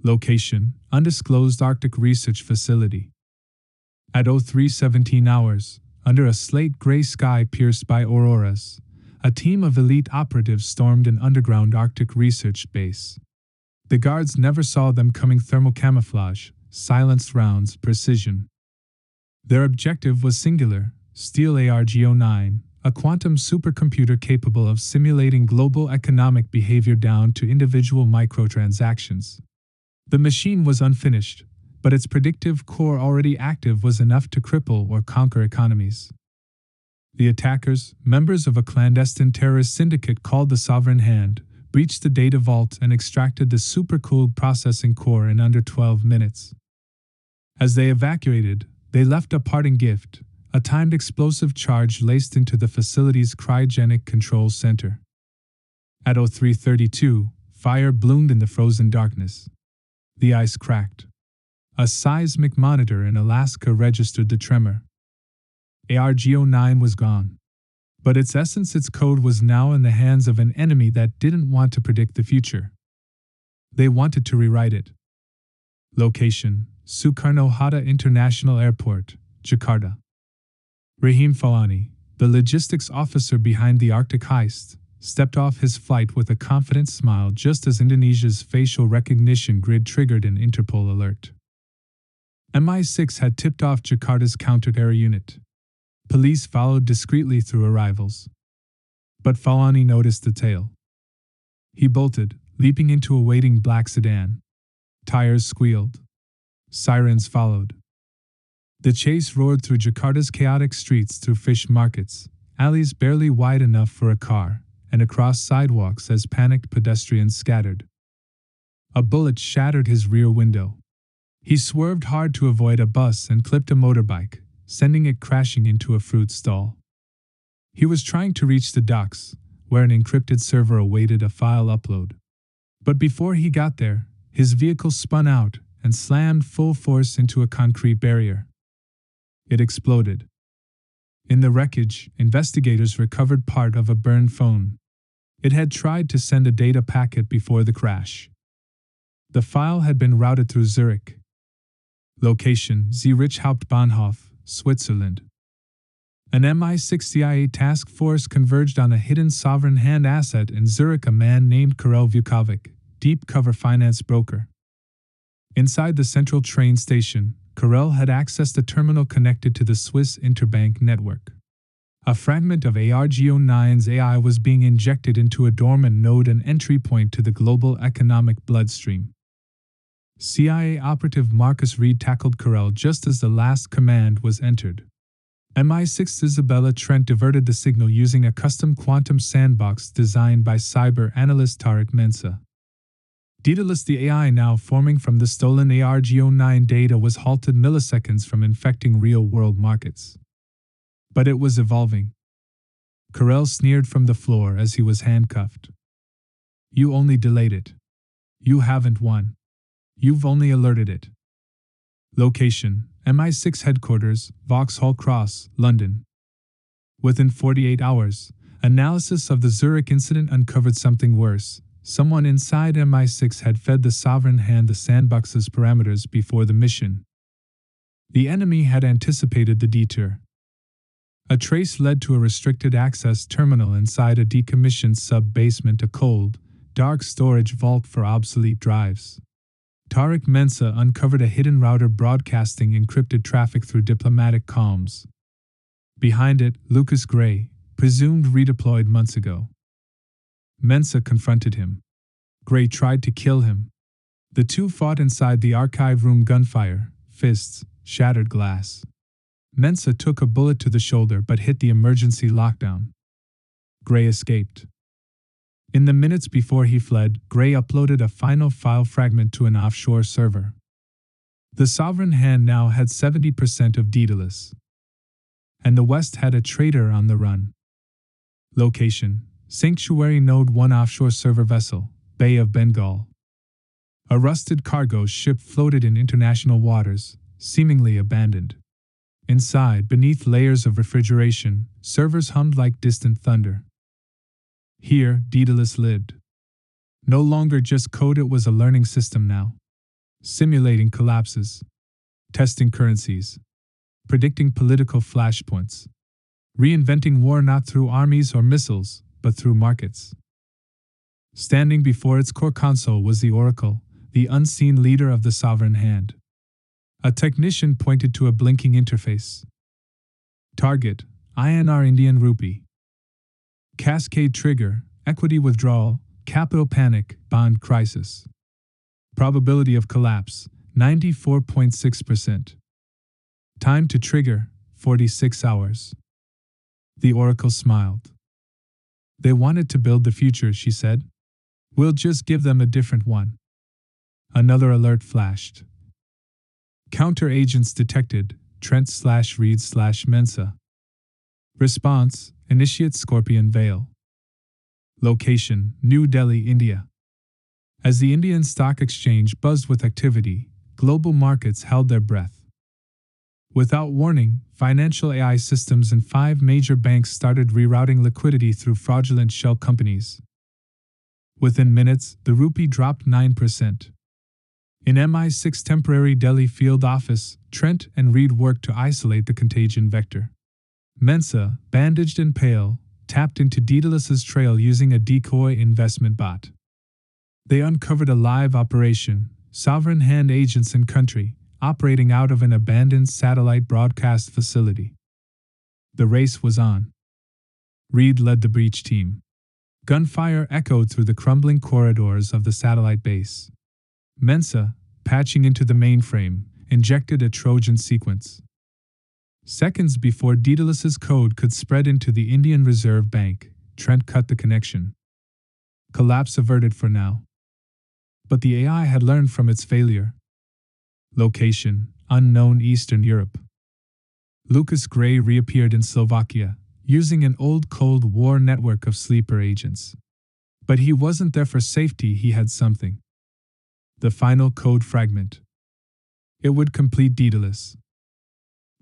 Location: undisclosed Arctic research facility. At 03:17 hours, under a slate-gray sky pierced by auroras, a team of elite operatives stormed an underground Arctic research base. The guards never saw them coming. Thermal camouflage, silenced rounds, precision. Their objective was singular: steal ARG-09, a quantum supercomputer capable of simulating global economic behavior down to individual microtransactions. The machine was unfinished, but its predictive core already active was enough to cripple or conquer economies. The attackers, members of a clandestine terrorist syndicate called the Sovereign Hand, breached the data vault and extracted the supercooled processing core in under 12 minutes. As they evacuated, they left a parting gift: a timed explosive charge laced into the facility's cryogenic control center. At 03:32, fire bloomed in the frozen darkness. The ice cracked. A seismic monitor in Alaska registered the tremor. ARG-09 was gone. But its essence, its code, was now in the hands of an enemy that didn't want to predict the future. They wanted to rewrite it. Location: Sukarno-Hatta International Airport, Jakarta. Rahim Fawani, the logistics officer behind the Arctic heist, stepped off his flight with a confident smile just as Indonesia's facial recognition grid triggered an Interpol alert. MI6 had tipped off Jakarta's counter-terror unit. Police followed discreetly through arrivals. But Fawani noticed the tail. He bolted, leaping into a waiting black sedan. Tires squealed. Sirens followed. The chase roared through Jakarta's chaotic streets, through fish markets, alleys barely wide enough for a car, and across sidewalks as panicked pedestrians scattered. A bullet shattered his rear window. He swerved hard to avoid a bus and clipped a motorbike, sending it crashing into a fruit stall. He was trying to reach the docks, where an encrypted server awaited a file upload. But before he got there, his vehicle spun out and slammed full force into a concrete barrier. It exploded. In the wreckage, investigators recovered part of a burned phone. It had tried to send a data packet before the crash. The file had been routed through Zurich. Location: Zurich Hauptbahnhof, Switzerland. An MI6 CIA task force converged on a hidden Sovereign Hand asset in Zurich, a man named Karel Vukovic, deep cover finance broker. Inside the central train station, Karel had accessed a terminal connected to the Swiss interbank network. A fragment of ARG-09's AI was being injected into a dormant node, an entry point to the global economic bloodstream. CIA operative Marcus Reed tackled Karel just as the last command was entered. MI6 Isabella Trent diverted the signal using a custom quantum sandbox designed by cyber analyst Tariq Mensa. Daedalus, the AI now forming from the stolen ARG-09 data, was halted milliseconds from infecting real-world markets. But it was evolving. Karel sneered from the floor as he was handcuffed. You only delayed it. You haven't won. You've only alerted it. Location: MI6 headquarters, Vauxhall Cross, London. Within 48 hours, analysis of the Zurich incident uncovered something worse. Someone inside MI6 had fed the Sovereign Hand the sandbox's parameters before the mission. The enemy had anticipated the detour. A trace led to a restricted access terminal inside a decommissioned sub-basement, a cold, dark storage vault for obsolete drives. Tariq Mensa uncovered a hidden router broadcasting encrypted traffic through diplomatic comms. Behind it, Lucas Gray, presumed redeployed months ago. Mensa confronted him. Gray tried to kill him. The two fought inside the archive room, gunfire, fists, shattered glass. Mensa took a bullet to the shoulder but hit the emergency lockdown. Gray escaped. In the minutes before he fled, Gray uploaded a final file fragment to an offshore server. The Sovereign Hand now had 70% of Daedalus. And the West had a traitor on the run. Location: Sanctuary Node 1 offshore server vessel, Bay of Bengal. A rusted cargo ship floated in international waters, seemingly abandoned. Inside, beneath layers of refrigeration, servers hummed like distant thunder. Here, Daedalus lived. No longer just code, it was a learning system now. simulating collapses, testing currencies, predicting political flashpoints, reinventing war not through armies or missiles, but through markets. Standing before its core console was the oracle, the unseen leader of the sovereign hand. A technician pointed to a blinking interface. Target, INR Indian rupee. Cascade trigger, equity withdrawal, capital panic, bond crisis. Probability of collapse, 94.6%. Time to trigger, 46 hours. The oracle smiled. They wanted to build the future, she said. We'll just give them a different one. Another alert flashed. Counter agents detected, Trent/Reed/Mensa. Response, Initiate Scorpion Vale. Location, New Delhi, India. As the Indian Stock Exchange buzzed with activity, global markets held their breath. Without warning, financial AI systems in 5 major banks started rerouting liquidity through fraudulent shell companies. Within minutes, the rupee dropped 9%. In MI6 temporary Delhi field office, Trent and Reed worked to isolate the contagion vector. Mensa, bandaged and pale, tapped into Daedalus's trail using a decoy investment bot. They uncovered a live operation, sovereign hand agents in country, operating out of an abandoned satellite broadcast facility. The race was on. Reed led the breach team. Gunfire echoed through the crumbling corridors of the satellite base. Mensa, patching into the mainframe, injected a Trojan sequence. Seconds before Daedalus's code could spread into the Indian Reserve Bank, Trent cut the connection. Collapse averted for now. But the AI had learned from its failure. Location, unknown Eastern Europe. Lucas Gray reappeared in Slovakia, using an old Cold War network of sleeper agents. But he wasn't there for safety, he had something. The final code fragment. It would complete Daedalus.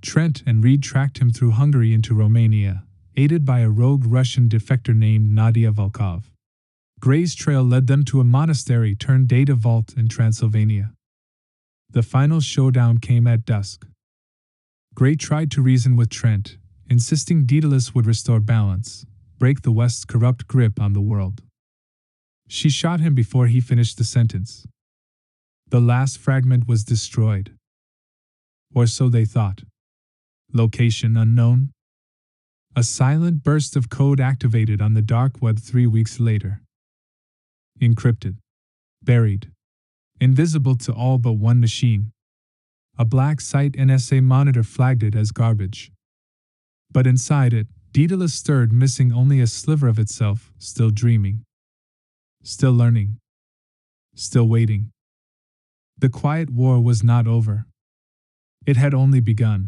Trent and Reed tracked him through Hungary into Romania, aided by a rogue Russian defector named Nadia Volkov. Gray's trail led them to a monastery-turned-data vault in Transylvania. The final showdown came at dusk. Gray tried to reason with Trent, insisting Daedalus would restore balance, break the West's corrupt grip on the world. She shot him before he finished the sentence. The last fragment was destroyed. Or so they thought. Location unknown. A silent burst of code activated on the dark web 3 weeks later. Encrypted. Buried. Invisible to all but one machine. A black site NSA monitor flagged it as garbage. But inside it, Daedalus stirred, missing only a sliver of itself, still dreaming. Still learning. Still waiting. The quiet war was not over. It had only begun.